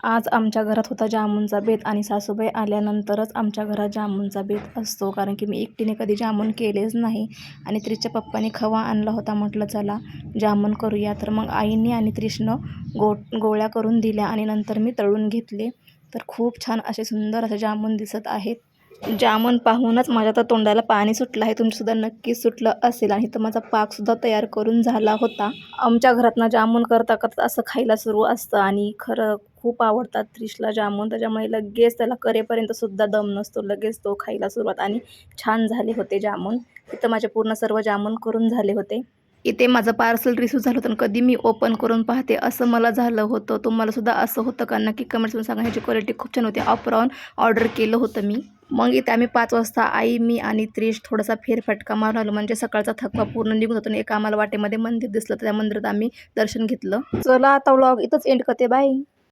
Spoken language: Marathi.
आज आमच्या घरात होता जामुनचा बेत आणि सासूबाई आल्यानंतरच आमच्या घरात जामुनचा बेत असतो, कारण की मी एकटीने कधी जामुन केलेच नाही. आणि त्रिशच्या पप्पाने खवा आणला होता, म्हटलं चला जामुन करूया. तर मग आईने आणि त्रिशनं गोळ्या करून दिल्या आणि नंतर मी तळून घेतले. तर खूप छान असे सुंदर असे जामुन दिसत आहेत. जामुन पाहूनच माझ्या तर तोंडाला पाणी सुटलं आहे. तुमचंसुद्धा नक्कीच सुटलं असेल. आणि इथं माझा पाकसुद्धा तयार करून झाला होता. आमच्या घरात ना जामुन करता करता असं खायला सुरू असतं आणि खरं खूप आवडतात त्रिशला जामुन. त्याच्यामुळे लगेच त्याला करेपर्यंत सुद्धा दम नसतो, लगेच तो खायला सुरुवात. आणि छान झाले होते जामुन. इथं माझे पूर्ण सर्व जामुन करून झाले होते. इथे माझं पार्सल रिसीव झालं होतं आणि कधी मी ओपन करून पाहते असं मला झालं होतं. तुम्हाला सुद्धा असं होतं का? नक्की कमेंट्समध्ये सांगा. ह्याची क्वालिटी खूप छान होती. ऑफर ऑर्डर केलं होतं मी. मग इथे आम्ही 5 वाजता आई, मी आणि त्रिश थोडासा फेरफटका मारून आलो, म्हणजे सकाळचा थकवा पूर्ण निघून जातो. आणि एक आम्हाला वाटेमध्ये मंदिर दिसलं, तर त्या मंदिरात आम्ही दर्शन घेतलं. चला आता व्लॉग इथंच एंड करते. बाय.